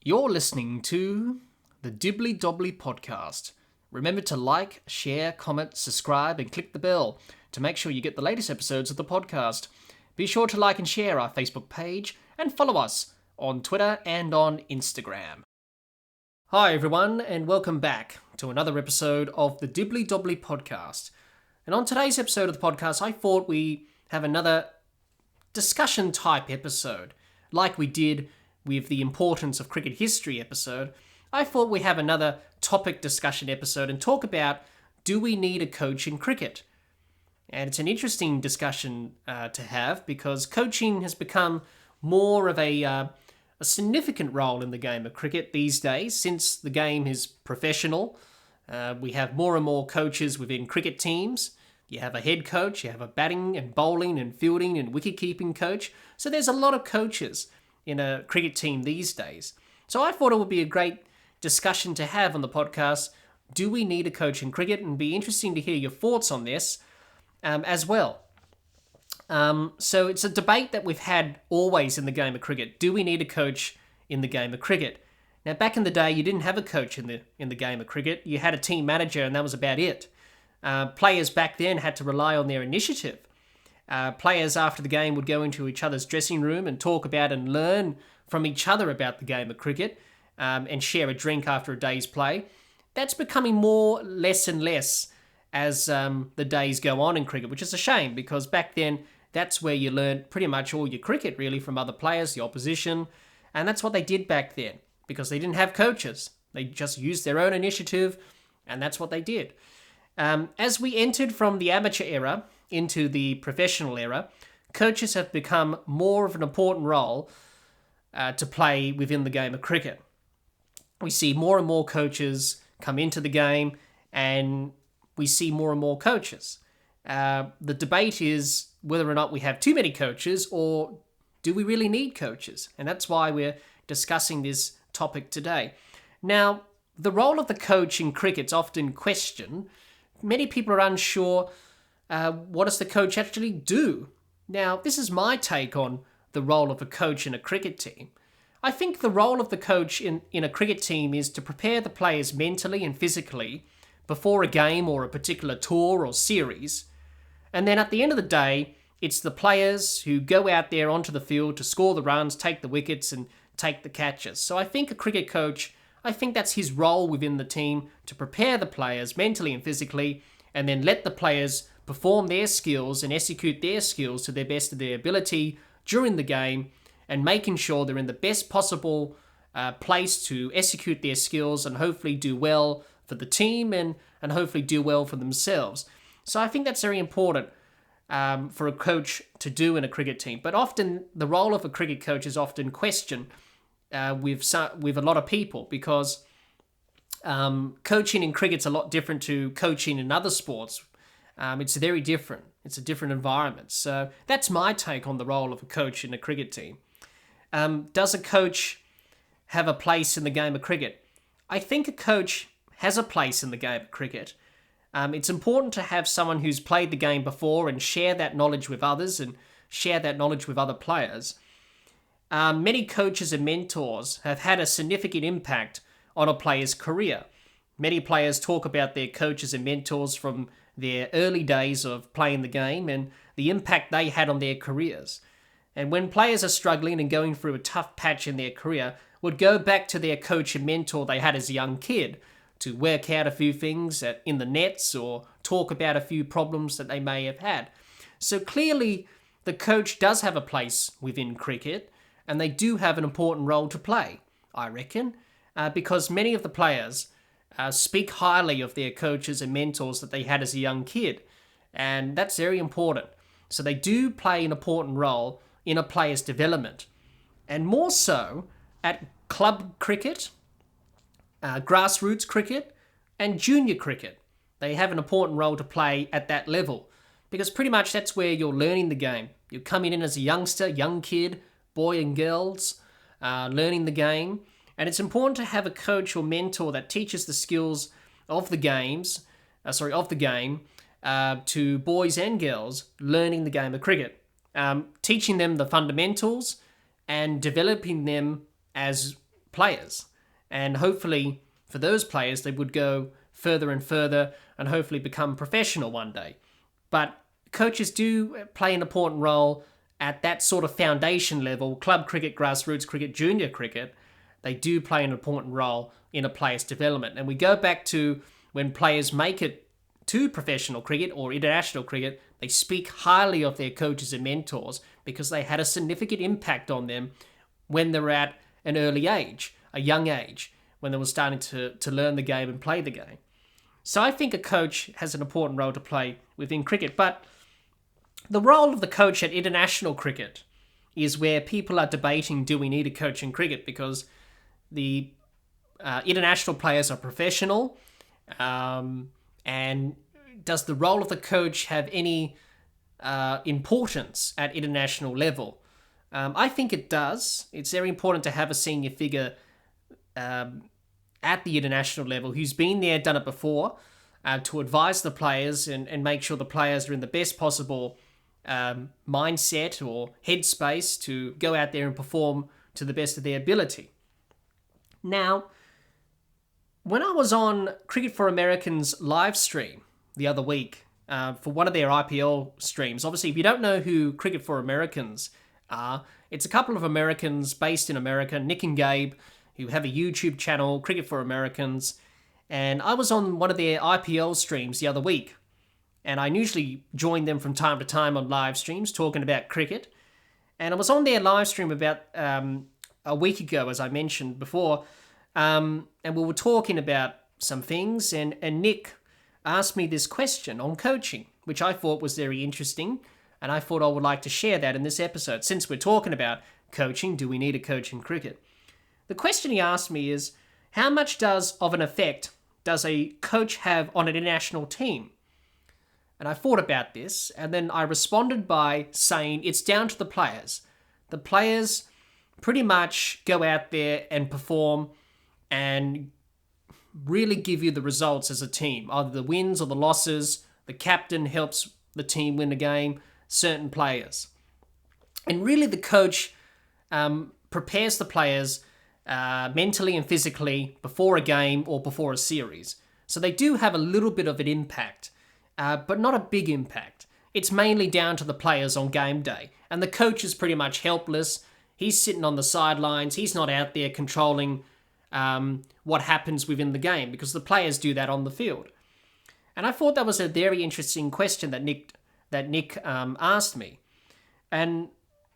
You're listening to the Dibbly Dobbly Podcast. Remember to like, share, comment, subscribe, and click the bell to make sure you get the latest episodes of the podcast. Be sure to like and share our Facebook page and follow us on Twitter and on Instagram. Hi everyone, and welcome back to another episode of the Dibbly Dobbly Podcast. And on today's episode of the podcast, I thought we have another discussion type episode, like we did with the importance of cricket history episode. I thought we have another topic discussion episode and talk about, do we need a coach in cricket? And it's an interesting discussion to have, because coaching has become more of a significant role in the game of cricket these days. Since the game is professional, we have more and more coaches within cricket teams. You have a head coach, you have a batting and bowling and fielding and wicket-keeping coach. So there's a lot of coaches in a cricket team these days. So I thought it would be a great discussion to have on the podcast. Do we need a coach in cricket? And be interesting to hear your thoughts on this as well. So it's a debate that we've had always in the game of cricket. Do we need a coach in the game of cricket? Now, back in the day, you didn't have a coach in the game of cricket. You had a team manager, and that was about it. Players back then had to rely on their initiative. Players after the game would go into each other's dressing room and talk about and learn from each other about the game of cricket and share a drink after a day's play. That's becoming less and less as the days go on in cricket, which is a shame, because back then that's where you learned pretty much all your cricket really from other players, the opposition, and that's what they did back then, because they didn't have coaches. They just used their own initiative, and that's what they did. As we entered from the amateur era into the professional era, coaches have become more of an important role to play within the game of cricket. We see more and more coaches come into the game, and we see more and more coaches. The debate is whether or not we have too many coaches, or do we really need coaches? And that's why we're discussing this topic today. Now, the role of the coach in cricket is often questioned. Many people are unsure, what does the coach actually do? Now, this is my take on the role of a coach in a cricket team. I think the role of the coach in a cricket team is to prepare the players mentally and physically before a game or a particular tour or series. And then at the end of the day, it's the players who go out there onto the field to score the runs, take the wickets, and take the catches. So I think a cricket coach, I think that's his role within the team, to prepare the players mentally and physically, and then let the players perform their skills and execute their skills to the best of their ability during the game, and making sure they're in the best possible place to execute their skills and hopefully do well for the team and hopefully do well for themselves. So I think that's very important for a coach to do in a cricket team. But often the role of a cricket coach is often questioned with a lot of people, because coaching in cricket's a lot different to coaching in other sports. It's very different. It's a different environment. So that's my take on the role of a coach in a cricket team. Does a coach have a place in the game of cricket? I think a coach has a place in the game of cricket. It's important to have someone who's played the game before and share that knowledge with others and share that knowledge with other players. Many coaches and mentors have had a significant impact on a player's career. Many players talk about their coaches and mentors from their early days of playing the game and the impact they had on their careers. And when players are struggling and going through a tough patch in their career, would go back to their coach and mentor they had as a young kid to work out a few things in the nets or talk about a few problems that they may have had. So clearly, the coach does have a place within cricket, and they do have an important role to play, I reckon, because many of the players speak highly of their coaches and mentors that they had as a young kid, and that's very important. So they do play an important role in a player's development, and more so at club cricket, grassroots cricket, and junior cricket. They have an important role to play at that level, because pretty much that's where you're learning the game. You're coming in as a youngster, young kid, boy and girls, learning the game. And it's important to have a coach or mentor that teaches the skills of the game to boys and girls learning the game of cricket. Teaching them the fundamentals and developing them as players. And hopefully for those players, they would go further and further and hopefully become professional one day. But coaches do play an important role at that sort of foundation level, club cricket, grassroots cricket, junior cricket. They do play an important role in a player's development. And we go back to when players make it to professional cricket or international cricket, they speak highly of their coaches and mentors because they had a significant impact on them when they were at an early age, a young age, when they were starting to learn the game and play the game. So I think a coach has an important role to play within cricket, but the role of the coach at international cricket is where people are debating, do we need a coach in cricket? Because the international players are professional, and does the role of the coach have any importance at international level? I think it does. It's very important to have a senior figure at the international level who's been there, done it before, to advise the players and make sure the players are in the best possible mindset or headspace to go out there and perform to the best of their ability. Now, when I was on Cricket for Americans live stream the other week for one of their IPL streams, obviously if you don't know who Cricket for Americans are, it's a couple of Americans based in America, Nick and Gabe, who have a YouTube channel, Cricket for Americans, and I was on one of their IPL streams the other week, and I usually join them from time to time on live streams talking about cricket, and I was on their live stream about a week ago, as I mentioned before, and we were talking about some things, and Nick asked me this question on coaching, which I thought was very interesting, and I thought I would like to share that in this episode. Since we're talking about coaching, do we need a coach in cricket? The question he asked me is, how much of an effect does a coach have on an international team? And I thought about this, and then I responded by saying it's down to the players. The players pretty much go out there and perform and really give you the results as a team, either the wins or the losses. The captain helps the team win a game, certain players. And really the coach prepares the players mentally and physically before a game or before a series. So they do have a little bit of an impact, but not a big impact. It's mainly down to the players on game day. And the coach is pretty much helpless. He's sitting on the sidelines. He's not out there controlling what happens within the game because the players do that on the field. And I thought that was a very interesting question that Nick asked me. And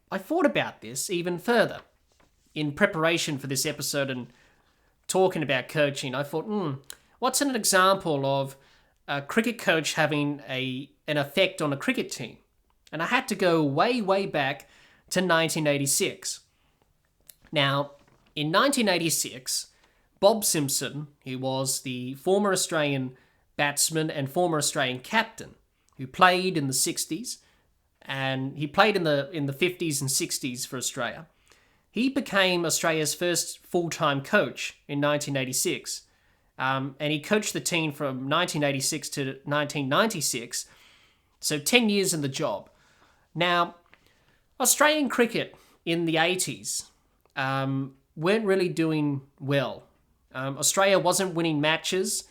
I thought about this even further. In preparation for this episode and talking about coaching, I thought, what's an example of a cricket coach having an effect on a cricket team? And I had to go way, way back to 1986. Now, in 1986, Bob Simpson, who was the former Australian batsman and former Australian captain, who played in the 60s, and he played in the 50s and 60s for Australia, he became Australia's first full-time coach in 1986. And he coached the team from 1986 to 1996, so 10 years in the job. Now, Australian cricket in the 80s weren't really doing well. Australia wasn't winning matches.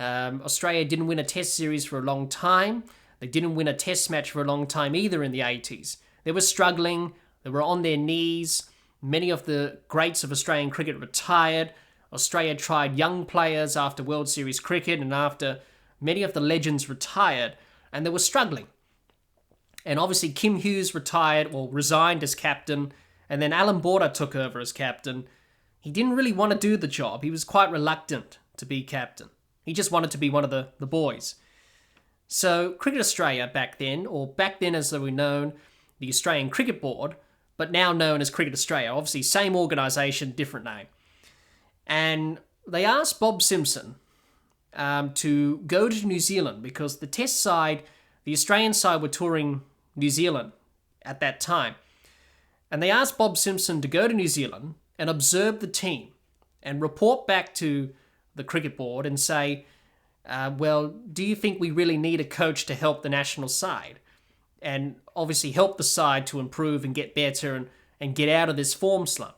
Australia didn't win a test series for a long time. They didn't win a test match for a long time either in the 80s. They were struggling. They were on their knees. Many of the greats of Australian cricket retired. Australia tried young players after World Series cricket and after many of the legends retired, and they were struggling. And obviously Kim Hughes resigned as captain, and then Alan Border took over as captain. He didn't really want to do the job. He was quite reluctant to be captain. He just wanted to be one of the boys. So Cricket Australia back then as they were known, the Australian Cricket Board, but now known as Cricket Australia. Obviously, same organisation, different name. And they asked Bob Simpson to go to New Zealand because the test side, the Australian side were touring New Zealand at that time. And they asked Bob Simpson to go to New Zealand and observe the team and report back to the cricket board and say, do you think we really need a coach to help the national side? And obviously help the side to improve and get better and get out of this form slump.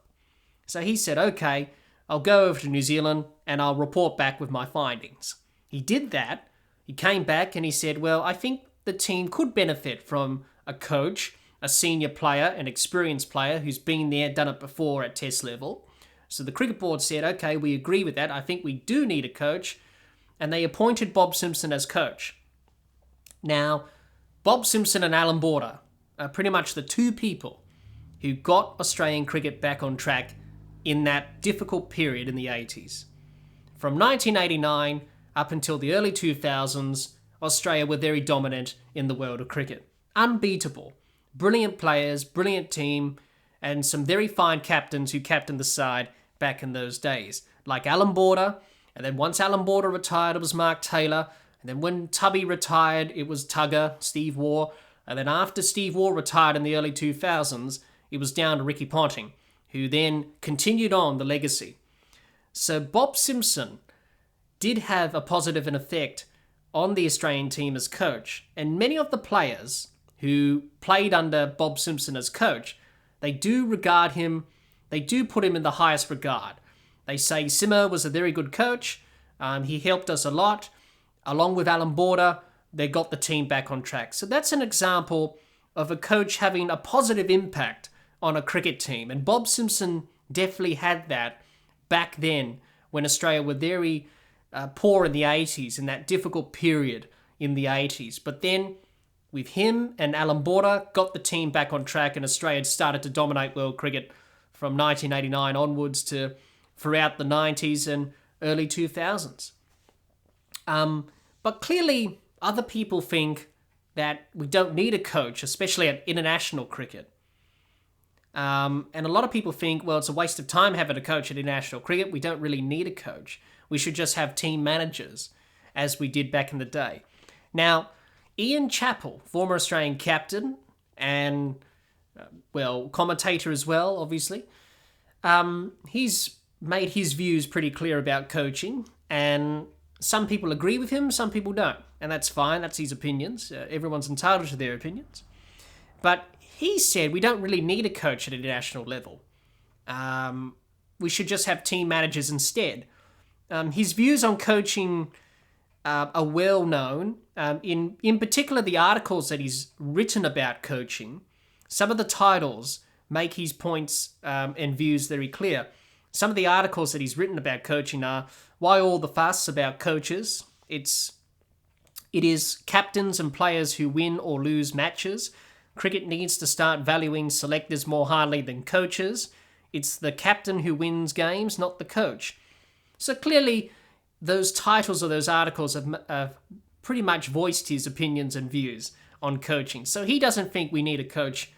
So he said, okay, I'll go over to New Zealand and I'll report back with my findings. He did that. He came back and he said, well, I think the team could benefit from a coach, a senior player, an experienced player who's been there, done it before at test level. So the cricket board said, okay, we agree with that. I think we do need a coach. And they appointed Bob Simpson as coach. Now, Bob Simpson and Alan Border are pretty much the two people who got Australian cricket back on track in that difficult period in the 80s. From 1989 up until the early 2000s, Australia were very dominant in the world of cricket. Unbeatable. Brilliant players, brilliant team, and some very fine captains who captained the side back in those days. Like Alan Border, and then once Alan Border retired, it was Mark Taylor, and then when Tubby retired, it was Tugger, Steve Waugh, and then after Steve Waugh retired in the early 2000s, it was down to Ricky Ponting, who then continued on the legacy. So Bob Simpson did have a positive effect on the Australian team as coach, and many of the players who played under Bob Simpson as coach, they do regard him, they do put him in the highest regard. They say Simmer was a very good coach, he helped us a lot. Along with Alan Border, they got the team back on track. So that's an example of a coach having a positive impact on a cricket team. And Bob Simpson definitely had that back then when Australia were very poor in the 80s, in that difficult period in the 80s. But then with him and Alan Border, got the team back on track, and Australia had started to dominate world cricket from 1989 onwards to throughout the 90s and early 2000s. But clearly, other people think that we don't need a coach, especially at international cricket. And a lot of people think, well, it's a waste of time having a coach at international cricket. We don't really need a coach. We should just have team managers, as we did back in the day. Now, Ian Chappell, former Australian captain and, commentator as well, obviously, he's made his views pretty clear about coaching, and some people agree with him, some people don't. And that's fine, that's his opinions. Everyone's entitled to their opinions. But he said we don't really need a coach at an international level. We should just have team managers instead. His views on coaching are well known. In particular, the articles that he's written about coaching, some of the titles make his points and views very clear. Some of the articles that he's written about coaching are Why All the Fuss About Coaches? It is Captains and Players Who Win or Lose Matches. Cricket needs to start valuing selectors more highly than coaches. It's the captain who wins games, not the coach. So clearly, those titles or those articles have pretty much voiced his opinions and views on coaching. So he doesn't think we need a coach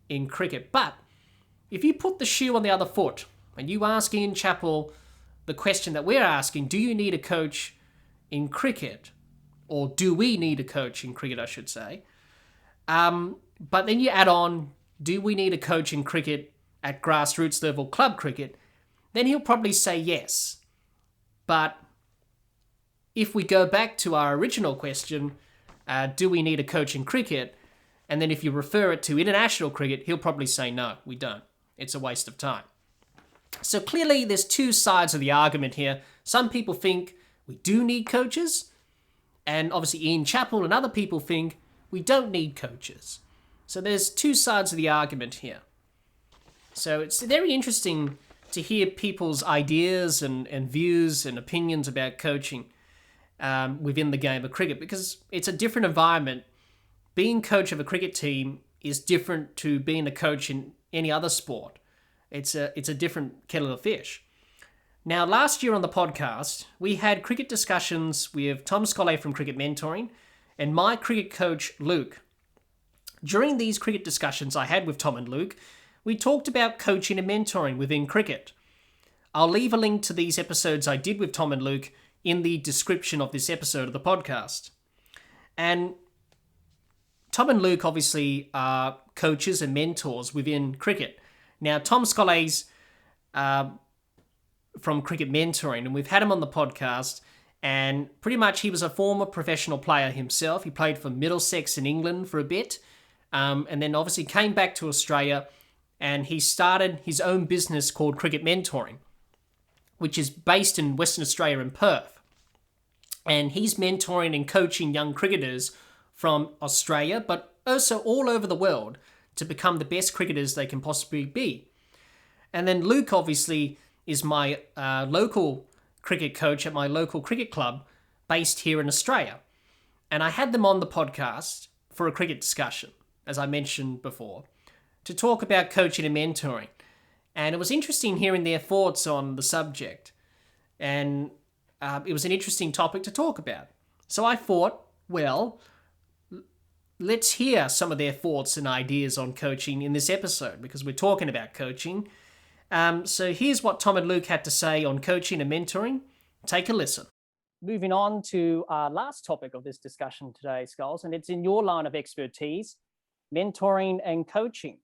in cricket. But if you put the shoe on the other foot and you ask Ian Chappell the question that we're asking, do you need a coach in cricket? Or do we need a coach in cricket, I should say. But then you add on, do we need a coach in cricket at grassroots level club cricket? Then he'll probably say yes. But if we go back to our original question, do we need a coach in cricket? And then if you refer it to international cricket, he'll probably say no, we don't. It's a waste of time. So clearly there's two sides of the argument here. Some people think we do need coaches, and obviously Ian Chappell and other people think we don't need coaches. So there's two sides of the argument here. So it's very interesting to hear people's ideas and views and opinions about coaching within the game of cricket, because it's a different environment. Being coach of a cricket team is different to being a coach in any other sport. It's a different kettle of fish. Now, last year on the podcast, we had cricket discussions with Tom Scollay from Cricket Mentoring and my cricket coach, Luke. During these cricket discussions I had with Tom and Luke, we talked about coaching and mentoring within cricket. I'll leave a link to these episodes I did with Tom and Luke in the description of this episode of the podcast. And Tom and Luke obviously are coaches and mentors within cricket. Now, Tom Scollay's from Cricket Mentoring, and we've had him on the podcast, and pretty much he was a former professional player himself. He played for Middlesex in England for a bit, and then obviously came back to Australia, and he started his own business called Cricket Mentoring. which is based in Western Australia in Perth. And he's mentoring and coaching young cricketers from Australia, but also all over the world, to become the best cricketers they can possibly be. And then Luke, obviously, is my local cricket coach at my local cricket club based here in Australia. And I had them on the podcast for a cricket discussion, as I mentioned before, to talk about coaching and mentoring. And it was interesting hearing their thoughts on the subject. And it was an interesting topic to talk about. So I thought, well, let's hear some of their thoughts and ideas on coaching in this episode, because we're talking about coaching. So here's what Tom and Luke had to say on coaching and mentoring. Take a listen. Moving on to our last topic of this discussion today, Skulls, and it's in your line of expertise, mentoring and coaching.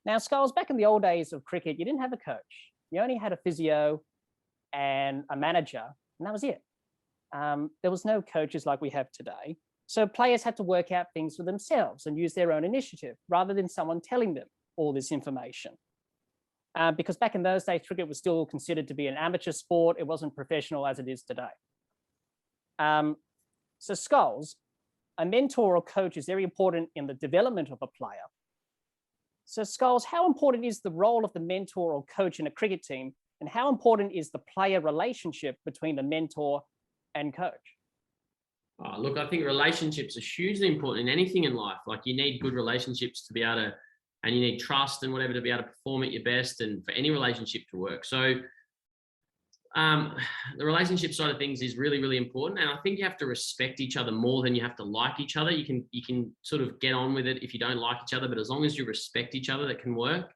Now, Skulls, back in the old days of cricket, you didn't have a coach. You only had a physio and a manager, and that was it. There was no coaches like we have today. So players had to work out things for themselves and use their own initiative rather than someone telling them all this information. Because back in those days, cricket was still considered to be an amateur sport. It wasn't professional as it is today. So Skulls, a mentor or coach is very important in the development of a player. So Skulls, how important is the role of the mentor or coach in a cricket team? And how important is the player relationship between the mentor and coach? Look, I think relationships are hugely important in anything in life. Like, you need good relationships to be able to, and you need trust and whatever to be able to perform at your best and for any relationship to work. So the relationship side of things is really, really important. And I think you have to respect each other more than you have to like each other. You can sort of get on with it if you don't like each other, but as long as you respect each other, that can work.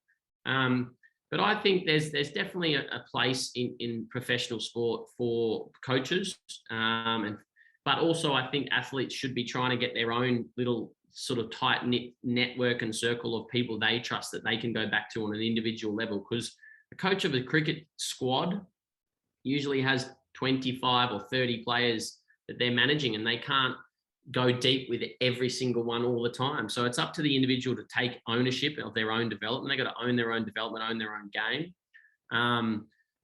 But I think there's definitely a place in professional sport for coaches. But also I think athletes should be trying to get their own little sort of tight-knit network and circle of people they trust that they can go back to on an individual level. Because the coach of a cricket squad usually has 25 or 30 players that they're managing, and they can't go deep with every single one all the time. So it's up to the individual to take ownership of their own development. They got to own their own development, own their own game.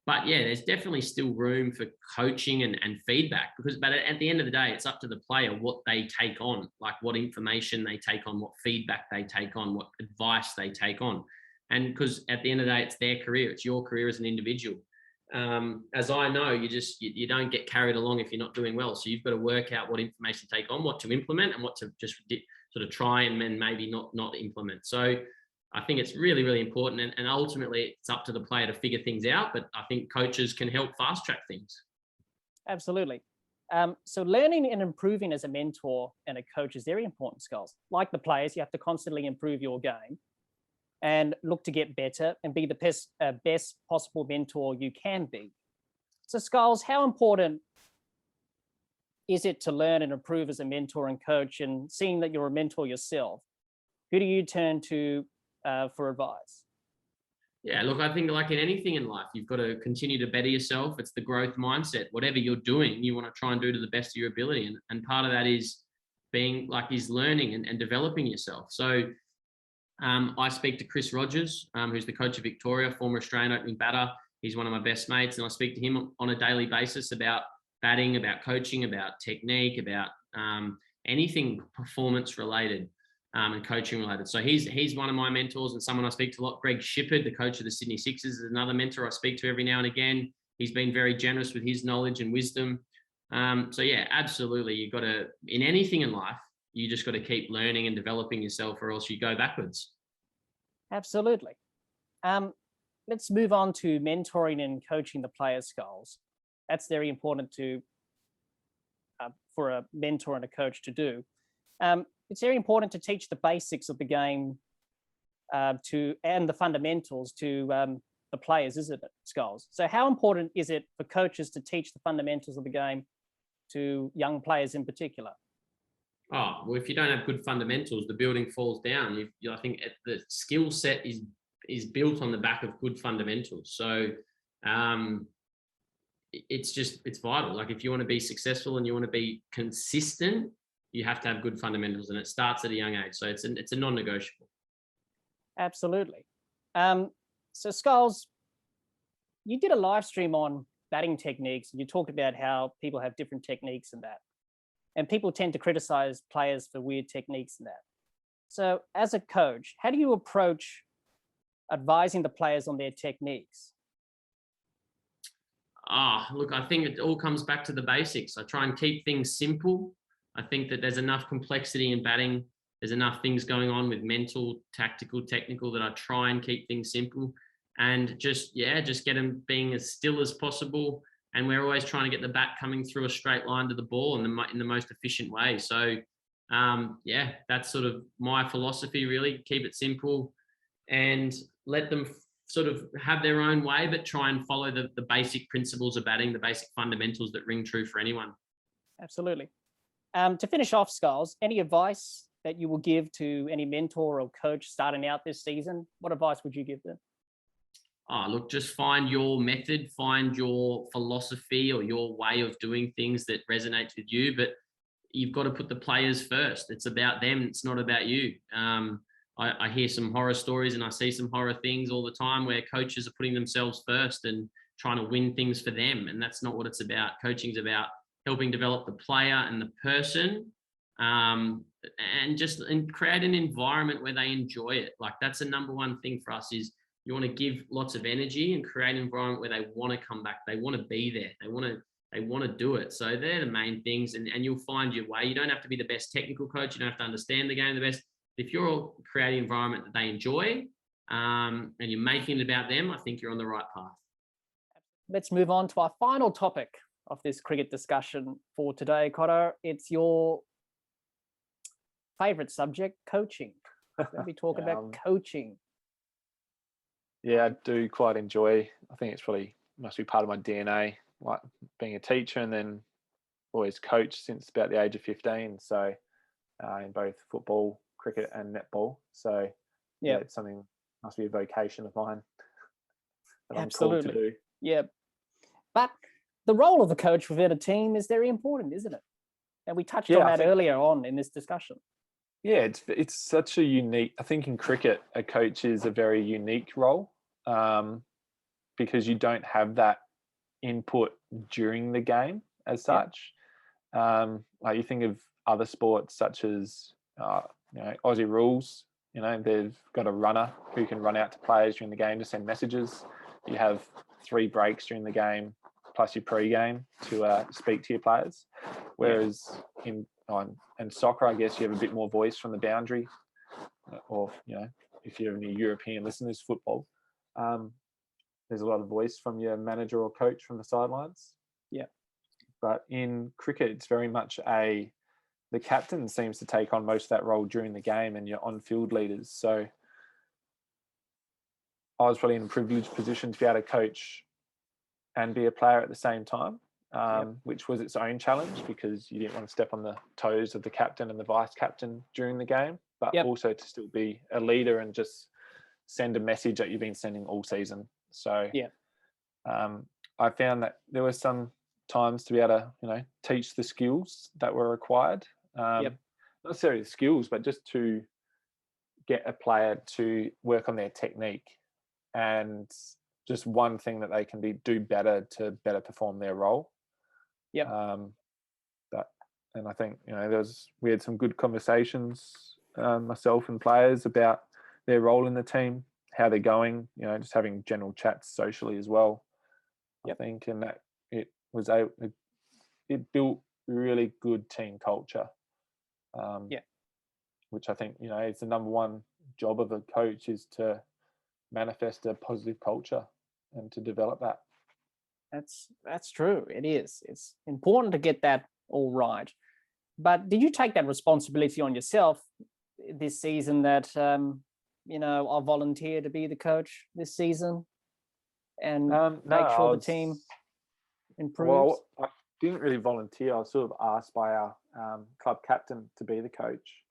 But yeah, there's definitely still room for coaching and feedback, but at the end of the day, it's up to the player what they take on, like what information they take on, what feedback they take on, what advice they take on. And because at the end of the day, it's their career, it's your career as an individual. As I know, you don't get carried along if you're not doing well. So you've got to work out what information to take on, what to implement, and what to just sort of try and then maybe not implement. So I think it's really, really important. And ultimately, it's up to the player to figure things out. But I think coaches can help fast track things. Absolutely. So learning and improving as a mentor and a coach is very important, Skulls. Like the players, you have to constantly improve your game and look to get better and be the best possible mentor you can be. So Skulls, how important is it to learn and improve as a mentor and coach? And seeing that you're a mentor yourself, who do you turn to for advice? Yeah, look, I think like in anything in life, you've got to continue to better yourself. It's the growth mindset. Whatever you're doing, you want to try and do to the best of your ability. And part of that is learning and developing yourself. So I speak to Chris Rogers, who's the coach of Victoria, former Australian opening batter. He's one of my best mates, and I speak to him on a daily basis about batting, about coaching, about technique, about anything performance related. And coaching related. So he's one of my mentors and someone I speak to a lot. Greg Shippard, the coach of the Sydney Sixers, is another mentor I speak to every now and again. He's been very generous with his knowledge and wisdom. So yeah, absolutely. You've got to, in anything in life, you just got to keep learning and developing yourself, or else you go backwards. Absolutely. Let's move on to mentoring and coaching the players' Skulls. That's very important for a mentor and a coach to do. It's very important to teach the basics of the game and the fundamentals to the players, isn't it, Skulls? So how important is it for coaches to teach the fundamentals of the game to young players in particular? Oh, well, if you don't have good fundamentals, the building falls down. I think the skill set is built on the back of good fundamentals. So it's vital. Like, if you want to be successful and you want to be consistent, you have to have good fundamentals, and it starts at a young age. So it's a non-negotiable. Absolutely. So Skulls, you did a live stream on batting techniques, and you talked about how people have different techniques and that. And people tend to criticize players for weird techniques and that. So as a coach, how do you approach advising the players on their techniques? Look, I think it all comes back to the basics. I try and keep things simple. I think that there's enough complexity in batting. There's enough things going on with mental, tactical, technical, that I try and keep things simple and just get them being as still as possible. And we're always trying to get the bat coming through a straight line to the ball in the most efficient way. So, that's sort of my philosophy, really. Keep it simple and let them sort of have their own way, but try and follow the basic principles of batting, the basic fundamentals that ring true for anyone. Absolutely. To finish off, Skulls, any advice that you will give to any mentor or coach starting out this season? What advice would you give them? Look, just find your method, find your philosophy or your way of doing things that resonates with you, but you've got to put the players first. It's about them. It's not about you. I hear some horror stories and I see some horror things all the time where coaches are putting themselves first and trying to win things for them. And that's not what it's about. Coaching is about helping develop the player and the person, and create an environment where they enjoy it. Like, that's the number one thing for us is you want to give lots of energy and create an environment where they want to come back. They want to be there. They want to do it. So they're the main things, and you'll find your way. You don't have to be the best technical coach. You don't have to understand the game the best. If you're creating an environment that they enjoy, and you're making it about them, I think you're on the right path. Let's move on to our final topic of this cricket discussion for today, Cotter. It's your favorite subject, coaching. Let me talk about coaching. Yeah, I do quite enjoy. I think it's probably must be part of my DNA, like being a teacher, and then always coached since about the age of 15. So in both football, cricket, and netball. So yeah, it's something, must be a vocation of mine that I'm called to do. Yeah, but the role of the coach within a team is very important, isn't it? And we touched on that earlier on in this discussion. Yeah, it's such a unique. I think in cricket, a coach is a very unique role, because you don't have that input during the game as such. Like you think of other sports such as Aussie rules. They've got a runner who can run out to players during the game to send messages. You have 3 breaks during the game plus your pre-game to speak to your players. Whereas in soccer, I guess you have a bit more voice from the boundary, or if you're any European listeners, football, there's a lot of voice from your manager or coach from the sidelines. Yeah. But in cricket, it's very much the captain seems to take on most of that role during the game, and your on-field leaders. So I was probably in a privileged position to be able to coach and be a player at the same time, which was its own challenge because you didn't want to step on the toes of the captain and the vice captain during the game, but also to still be a leader and just send a message that you've been sending all season. So I found that there were some times to be able to, teach the skills that were required. Not necessarily the skills, but just to get a player to work on their technique and just one thing that they can do better to better perform their role. And I think we had some good conversations, myself and players, about their role in the team, how they're going. Just having general chats socially as well. I think, and that it built really good team culture. Which I think it's the number one job of a coach, is to manifest a positive culture and to develop that. That's true. It is. It's important to get that all right. But did you take that responsibility on yourself this season that I'll volunteer to be the coach this season and make sure the team improves? Well, I didn't really volunteer. I was sort of asked by our club captain to be the coach.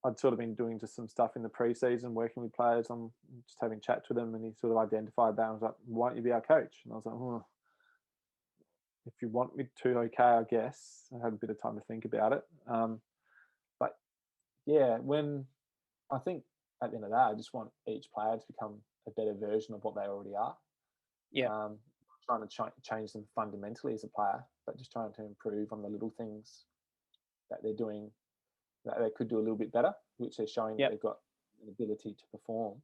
I'd sort of been doing just some stuff in the pre-season, working with players. I'm just having chats with them, and he sort of identified that and was like, "Why don't you be our coach?" And I was like, if you want me to, okay, I guess. I had a bit of time to think about it. But yeah, I think at the end of that, I just want each player to become a better version of what they already are. Not trying to change them fundamentally as a player, but just trying to improve on the little things that they're doing that they could do a little bit better, which they're showing that they've got an ability to perform,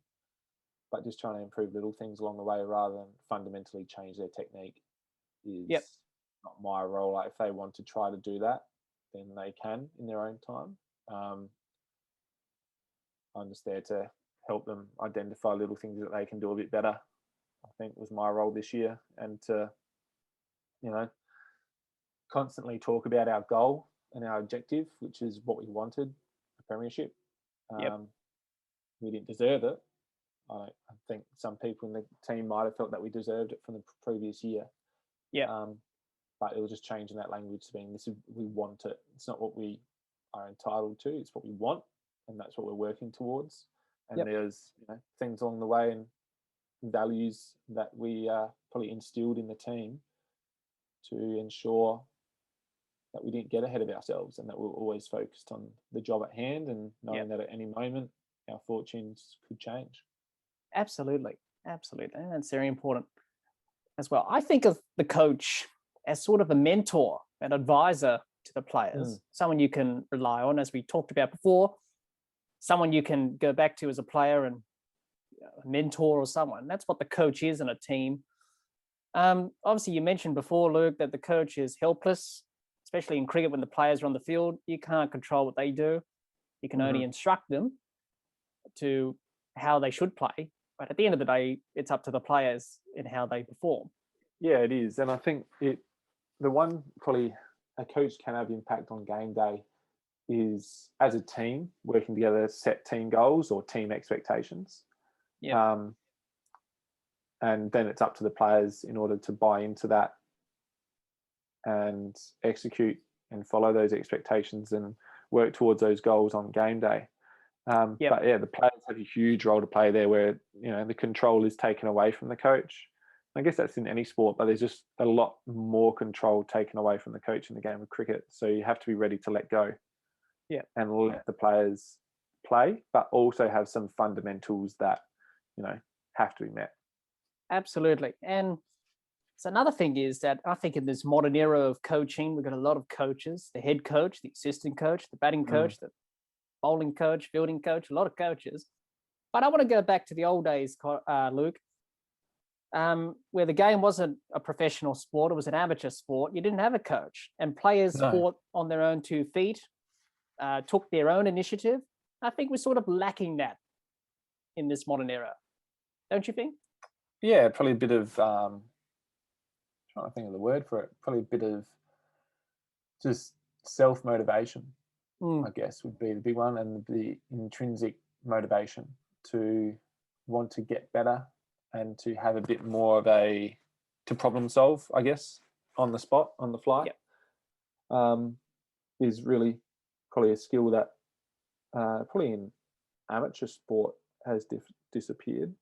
but just trying to improve little things along the way rather than fundamentally change their technique is not my role. Like if they want to try to do that, then they can in their own time. I'm just there to help them identify little things that they can do a bit better, I think was my role this year, and to, constantly talk about our goal and our objective, which is what we wanted, a premiership. We didn't deserve it. I think some people in the team might have felt that we deserved it from the previous year. But it was just changing that language to being we want it. It's not what we are entitled to. It's what we want, and that's what we're working towards. And there's things along the way and values that we probably instilled in the team to ensure that we didn't get ahead of ourselves and that we were always focused on the job at hand and knowing that at any moment our fortunes could change. Absolutely. And that's very important as well. I think of the coach as sort of a mentor, an advisor to the players, someone you can rely on, as we talked about before, someone you can go back to as a player and a mentor or someone. That's what the coach is in a team. Obviously, you mentioned before, Luke, that the coach is helpless, especially in cricket when the players are on the field. You can't control what they do. You can only instruct them to how they should play. But at the end of the day, it's up to the players in how they perform. Yeah, it is. And I think the one probably a coach can have impact on game day is as a team working together, set team goals or team expectations. And then it's up to the players in order to buy into that and execute and follow those expectations and work towards those goals on game day. But the players have a huge role to play there where, the control is taken away from the coach. I guess that's in any sport, but there's just a lot more control taken away from the coach in the game of cricket. So you have to be ready to let go and let the players play, but also have some fundamentals that, have to be met. Absolutely. And so another thing is that I think in this modern era of coaching, we've got a lot of coaches, the head coach, the assistant coach, the batting coach, the bowling coach, fielding coach, a lot of coaches. But I want to go back to the old days, Luke, where the game wasn't a professional sport. It was an amateur sport. You didn't have a coach, and players fought on their own 2 feet, took their own initiative. I think we're sort of lacking that in this modern era. Don't you think? Yeah, probably a bit of, trying to think of the word for it, probably a bit of just self-motivation, I guess, would be the big one, and the intrinsic motivation to want to get better and to have a bit more of to problem solve, I guess, on the spot, on the fly, is really probably a skill that probably in amateur sport has disappeared.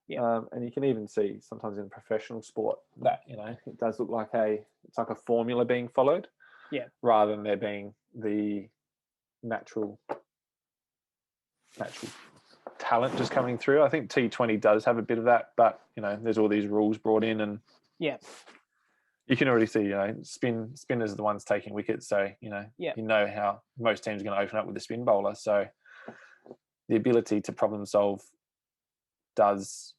And you can even see sometimes in professional sport that, it does look like it's like a formula being followed rather than there being the natural talent just coming through. I think T20 does have a bit of that, but there's all these rules brought in, and you can already see spinners are the ones taking wickets, so you know how most teams are going to open up with a spin bowler, so the ability to problem solve does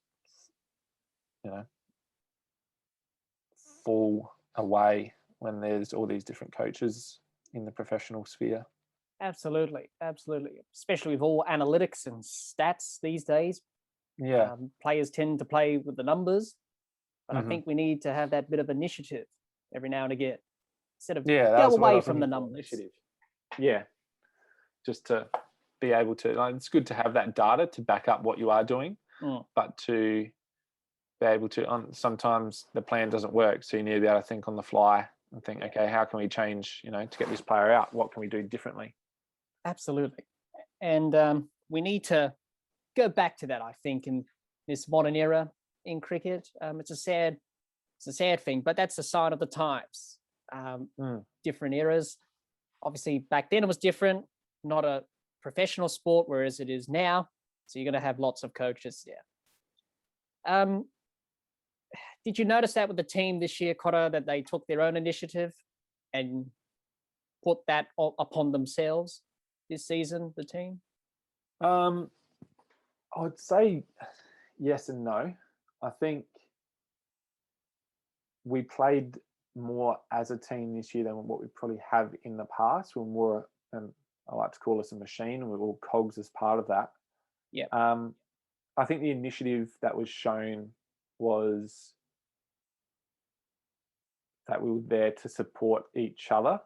fall away when there's all these different coaches in the professional sphere. Absolutely. Especially with all analytics and stats these days. Players tend to play with the numbers, but I think we need to have that bit of initiative every now and again instead of go away from the numbers. Initiative. Yeah, just to be able to. It's good to have that data to back up what you are doing, but to be able to. Sometimes the plan doesn't work, so you need to be able to think on the fly and think, okay, how can we change? To get this player out, what can we do differently? Absolutely. And we need to go back to that, I think, in this modern era in cricket. It's a sad thing, but that's a sign of the times. Different eras. Obviously, back then it was different, not a professional sport, whereas it is now. So you're going to have lots of coaches there. did you notice that with the team this year, Cotter, that they took their own initiative and put that upon themselves this season, the team? I would say yes and no. I think we played more as a team this year than what we probably have in the past. We're more, and I like to call us a machine, and we're all cogs as part of that. Yeah. I think the initiative that was shown was that we were there to support each other.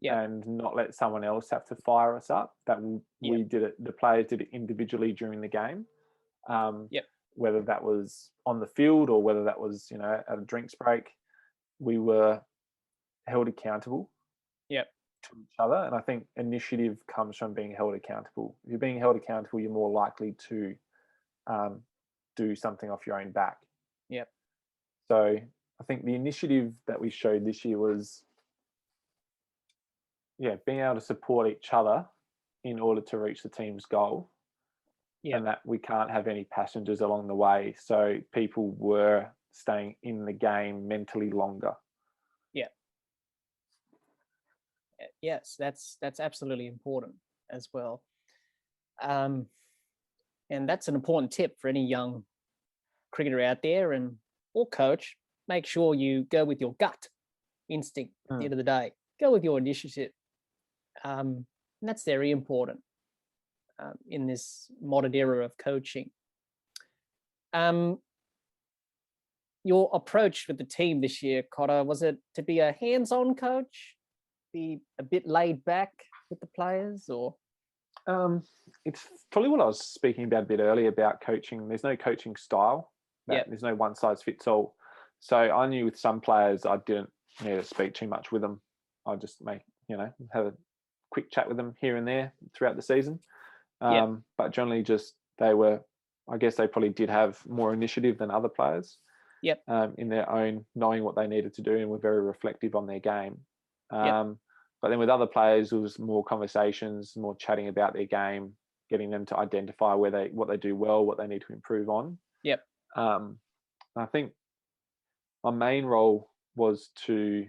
Yeah. And not let someone else have to fire us up. That we did it. The players did it individually during the game. Whether that was on the field or whether that was, at a drinks break, we were held accountable. To each other, and I think initiative comes from being held accountable. If you're being held accountable, you're more likely to do something off your own back. So I think the initiative that we showed this year was, being able to support each other in order to reach the team's goal. And that we can't have any passengers along the way. So people were staying in the game mentally longer. Yes, that's absolutely important as well. And that's an important tip for any young cricketer out there or coach. Make sure you go with your gut instinct at the end of the day. Go with your initiative. And that's very important in this modern era of coaching. Your approach with the team this year, Cotter, was it to be a hands-on coach, be a bit laid back with the players, or? It's probably what I was speaking about a bit earlier about coaching. There's no coaching style. There's no one size fits all. So I knew with some players I didn't need to speak too much with them. I just have a quick chat with them here and there throughout the season. But generally I guess they probably did have more initiative than other players. In their own, knowing what they needed to do, and were very reflective on their game. But then with other players, it was more conversations, more chatting about their game, getting them to identify what they do well, what they need to improve on. I think my main role was to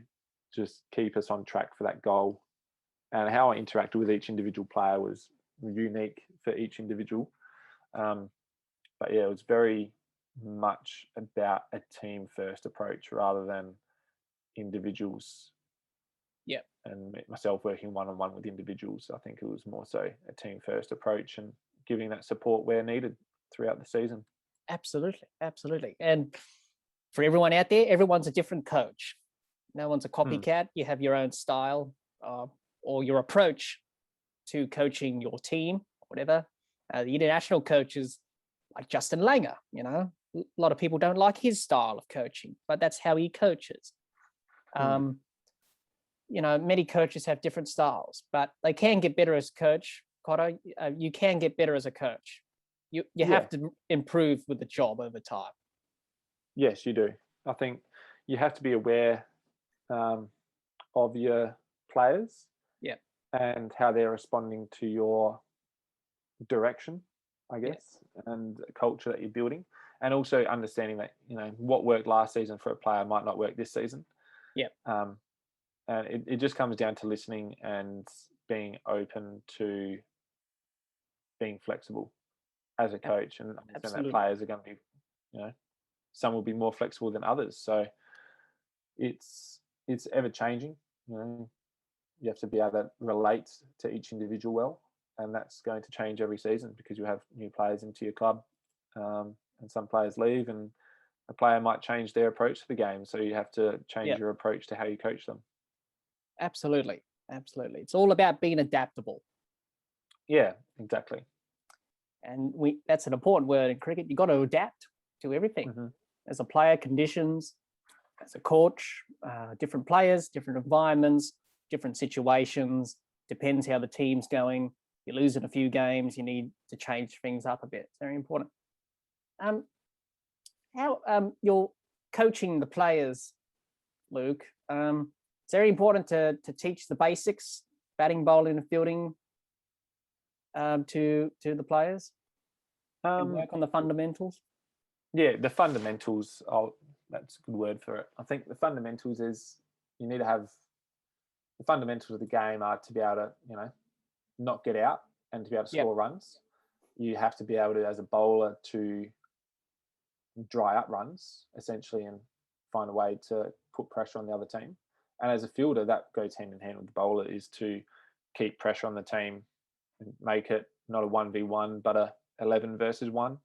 just keep us on track for that goal. And how I interacted with each individual player was unique for each individual. But it was very much about a team first approach rather than individuals. And myself working one-on-one with individuals. I think it was more so a team first approach and giving that support where needed throughout the season. Absolutely. And for everyone out there, everyone's a different coach. No one's a copycat. You have your own style or your approach to coaching your team, whatever. The international coaches like Justin Langer, a lot of people don't like his style of coaching, but that's how he coaches. Many coaches have different styles, but they can get better as a coach. Cotter, you can get better as a coach. You have to improve with the job over time. Yes, you do. I think you have to be aware of your players and how they're responding to your direction, I guess, and the culture that you're building. And also understanding that, what worked last season for a player might not work this season. And it just comes down to listening and being open to being flexible as a coach, and understand that players are going to be, some will be more flexible than others. So it's ever changing. You have to be able to relate to each individual well, and that's going to change every season because you have new players into your club, and some players leave, and a player might change their approach to the game. So you have to change your approach to how you coach them. Absolutely. It's all about being adaptable. Yeah, exactly. And that's an important word in cricket. You've got to adapt to everything. As a player, conditions, as a coach, different players, different environments, different situations. Depends how the team's going. You're losing a few games, you need to change things up a bit. It's very important. How you're coaching the players, Luke, it's very important to teach the basics, batting, bowling, and fielding to the players and work on the fundamentals. Yeah, the fundamentals That's a good word for it. I think the fundamentals is you need to have the fundamentals of the game are to be able to, not get out and to be able to score runs. You have to be able to, as a bowler, to dry up runs essentially and find a way to put pressure on the other team. And as a fielder, that goes hand in hand with the bowler, is to keep pressure on the team and make it not a 1v1 but a 11 versus 1.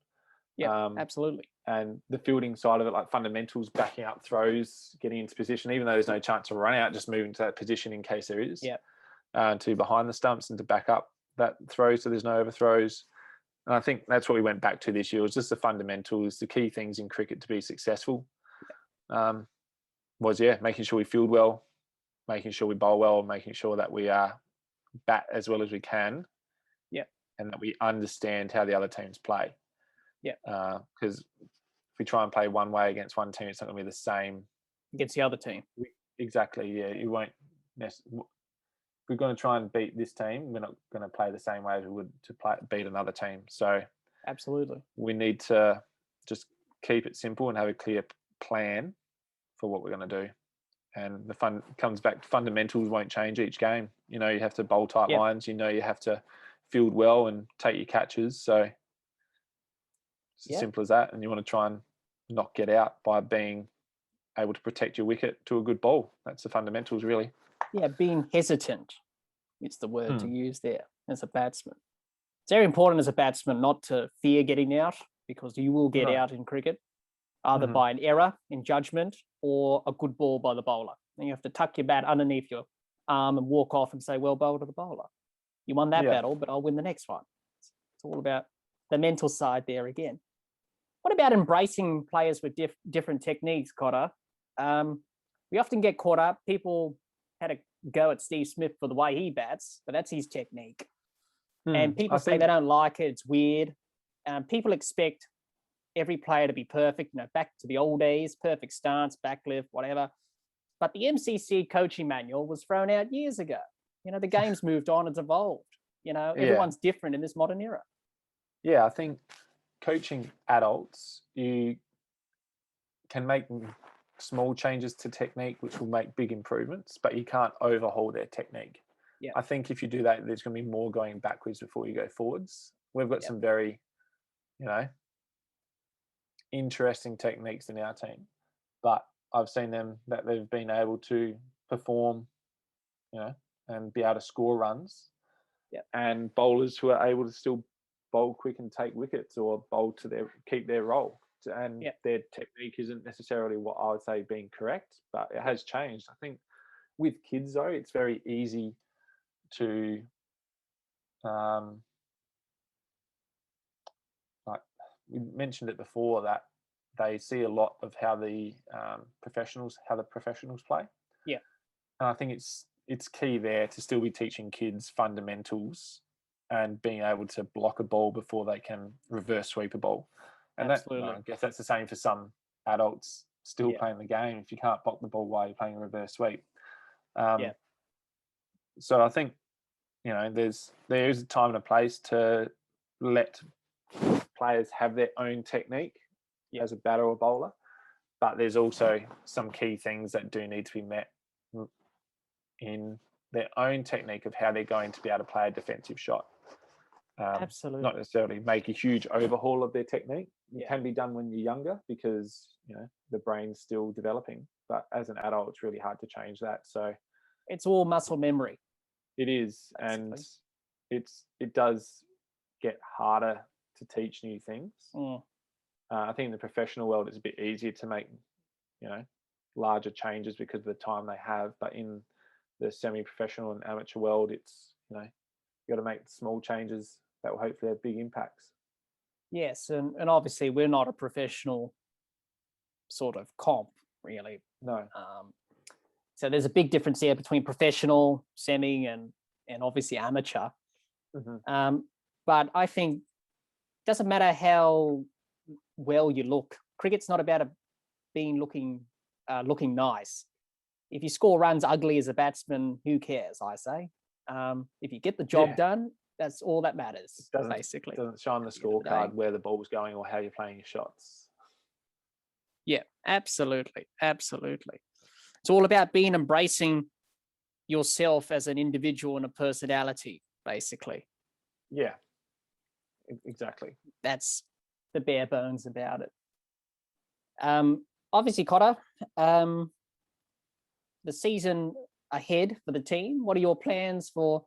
Yeah, absolutely. And the fielding side of it, like fundamentals, backing up throws, getting into position, even though there's no chance to run out, just moving to that position in case there is. To behind the stumps and to back up that throw so there's no overthrows. And I think that's what we went back to this year, was just the fundamentals, the key things in cricket to be successful. Making sure we field well, making sure we bowl well, making sure that we bat as well as we can. And that we understand how the other teams play. Because if we try and play one way against one team, it's not going to be the same against the other team. Exactly. Yeah, you won't. We're going to try and beat this team. We're not going to play the same way as we would to beat another team. So absolutely, we need to just keep it simple and have a clear plan for what we're going to do. And the fun comes back to fundamentals won't change each game. You have to bowl tight lines. You have to field well and take your catches. So it's as simple as that. And you want to try and not get out by being able to protect your wicket to a good ball. That's the fundamentals, really. Yeah, being hesitant is the word to use there as a batsman. It's very important as a batsman not to fear getting out, because you will get out in cricket, either by an error in judgment or a good ball by the bowler. And you have to tuck your bat underneath your arm and walk off and say, well bowled to the bowler. You won that battle, but I'll win the next one. It's all about the mental side there again. What about embracing players with different techniques, Cotter? We often get caught up. People had a go at Steve Smith for the way he bats, but that's his technique. And people say they don't like it. It's weird. People expect every player to be perfect, back to the old days, perfect stance, back lift, whatever. But the MCC coaching manual was thrown out years ago. The game's moved on, it's evolved. Everyone's different in this modern era. Yeah, I think coaching adults, you can make small changes to technique, which will make big improvements, but you can't overhaul their technique. I think if you do that, there's going to be more going backwards before you go forwards. We've got some very, interesting techniques in our team, but I've seen them that they've been able to perform, and be able to score runs. And bowlers who are able to still bowl quick and take wickets, or bowl to keep their role. And their technique isn't necessarily what I would say being correct, but it has changed. I think with kids though, it's very easy to like we mentioned it before, that they see a lot of how the professionals play. And I think it's key there to still be teaching kids fundamentals and being able to block a ball before they can reverse sweep a ball. And absolutely. I guess that's the same for some adults still playing the game. If you can't block the ball while you're playing a reverse sweep. So I think, there is a time and a place to let players have their own technique as a batter or bowler. But there's also some key things that do need to be met in their own technique of how they're going to be able to play a defensive shot. Absolutely. Not necessarily make a huge overhaul of their technique. It can be done when you're younger because, the brain's still developing. But as an adult, it's really hard to change that. So it's all muscle memory. It is. Basically. And it does get harder to teach new things. I think in the professional world, it's a bit easier to make, larger changes because of the time they have. But in the semi-professional and amateur world, it's, you got to make small changes that will hopefully have big impacts. Yes, and obviously we're not a professional sort of comp, really. No. So there's a big difference there between professional, semi, and obviously amateur. But I think it doesn't matter how well you look. Cricket's not about looking nice. If you score runs ugly as a batsman, who cares? I say. If you get the job done, that's all that matters. Basically, doesn't show on the scorecard where the ball's going or how you're playing your shots. Yeah, Absolutely. It's all about embracing yourself as an individual and a personality, basically. Yeah, exactly. That's the bare bones about it. Obviously, Cotter, the season ahead for the team. What are your plans for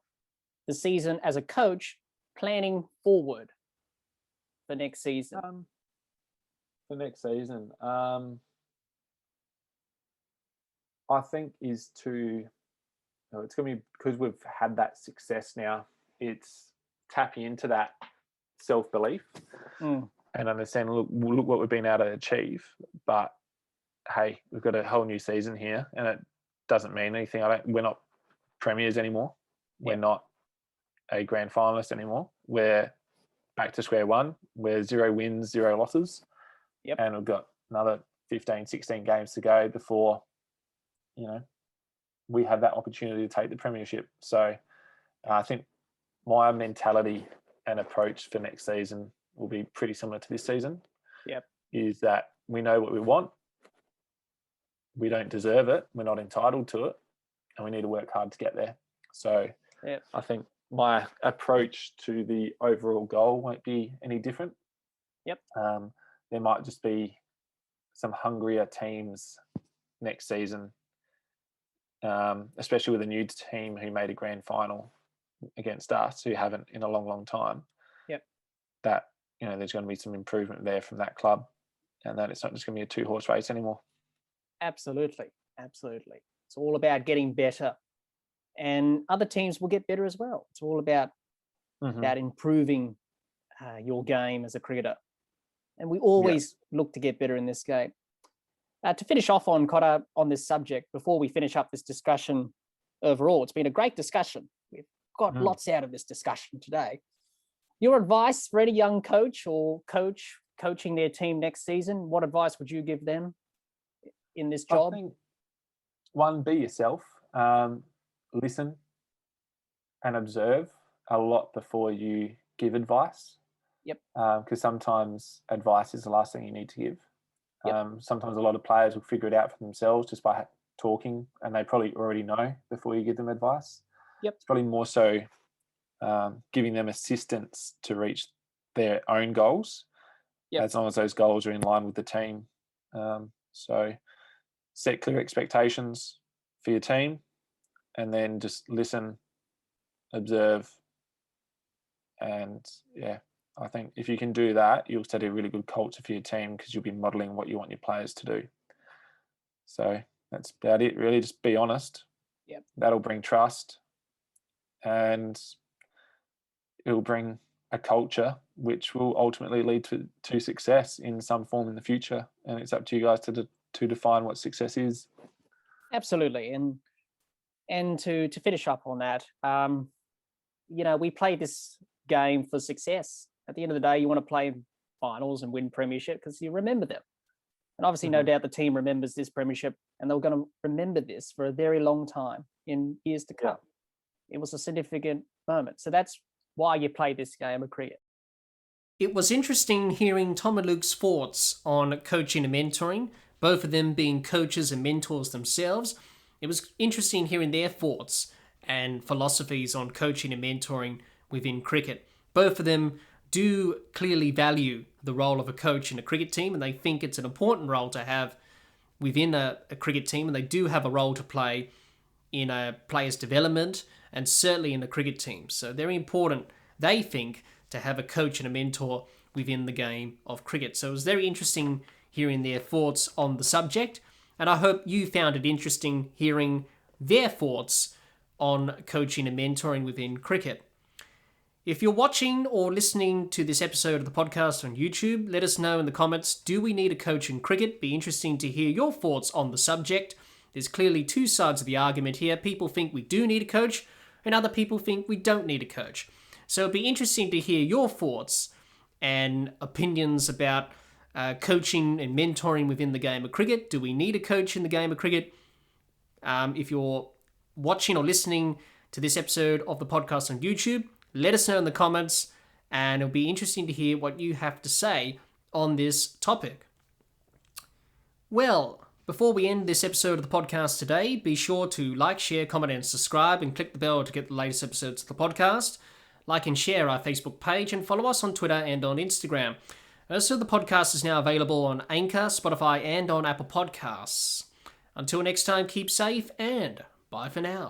the season as a coach, planning forward for next season? For next season, I think is to, it's going to be, because we've had that success now, it's tapping into that self-belief and understand, look what we've been able to achieve, but hey, we've got a whole new season here and it doesn't mean anything. We're not premiers anymore. We're not a grand finalist anymore. We're back to square one. We're 0 wins, 0 losses. Yep. And we've got another 15, 16 games to go before, we have that opportunity to take the premiership. So I think my mentality and approach for next season will be pretty similar to this season. Yep. Is that we know what we want. We don't deserve it. We're not entitled to it. And we need to work hard to get there. So I think my approach to the overall goal won't be any different. Yep. There might just be some hungrier teams next season, especially with a new team who made a grand final against us, who haven't in a long, long time. Yep. That, there's going to be some improvement there from that club, and that it's not just going to be a 2-horse race anymore. Absolutely. It's all about getting better, and other teams will get better as well. It's all about improving your game as a cricketer, and we always look to get better in this game. To finish off on Cotter on this subject, before we finish up this discussion overall, it's been a great discussion. We've got lots out of this discussion today. Your advice for any young coach or coach coaching their team next season, what advice would you give them in this job? I think, one, be yourself. Listen and observe a lot before you give advice. Yep. Because sometimes advice is the last thing you need to give. Yep. Sometimes a lot of players will figure it out for themselves just by talking, and they probably already know before you give them advice. Yep. It's probably more so giving them assistance to reach their own goals, as long as those goals are in line with the team. So set clear expectations for your team, and then just listen, observe, and I think if you can do that, you'll set a really good culture for your team, because you'll be modelling what you want your players to do. So that's about it, really. Just be honest. Yep. That'll bring trust, and it'll bring a culture which will ultimately lead to success in some form in the future. And it's up to you guys to define what success is. Absolutely. And to finish up on that, we play this game for success. At the end of the day, you want to play finals and win premiership because you remember them. And obviously, no doubt the team remembers this premiership, and they're going to remember this for a very long time in years to come. It was a significant moment. So that's why you play this game of cricket. It was interesting hearing Tom and Luke's thoughts on coaching and mentoring, both of them being coaches and mentors themselves. It was interesting hearing their thoughts and philosophies on coaching and mentoring within cricket. Both of them do clearly value the role of a coach in a cricket team, and they think it's an important role to have within a cricket team, and they do have a role to play in a player's development and certainly in a cricket team. So very important, they think, to have a coach and a mentor within the game of cricket. So it was very interesting hearing their thoughts on the subject, and I hope you found it interesting hearing their thoughts on coaching and mentoring within cricket. If you're watching or listening to this episode of the podcast on YouTube, let us know in the comments, do we need a coach in cricket? Be interesting to hear your thoughts on the subject. There's clearly two sides of the argument here. People think we do need a coach, and other people think we don't need a coach. So it'd be interesting to hear your thoughts and opinions about coaching and mentoring within the game of cricket. Do we need a coach in the game of cricket? If you're watching or listening to this episode of the podcast on YouTube, let us know in the comments, and it'll be interesting to hear what you have to say on this topic. Well, before we end this episode of the podcast today, be sure to like, share, comment, and subscribe, and click the bell to get the latest episodes of the podcast. Like and share our Facebook page, and follow us on Twitter and on Instagram. Also, the podcast is now available on Anchor, Spotify, and on Apple Podcasts. Until next time, keep safe, and bye for now.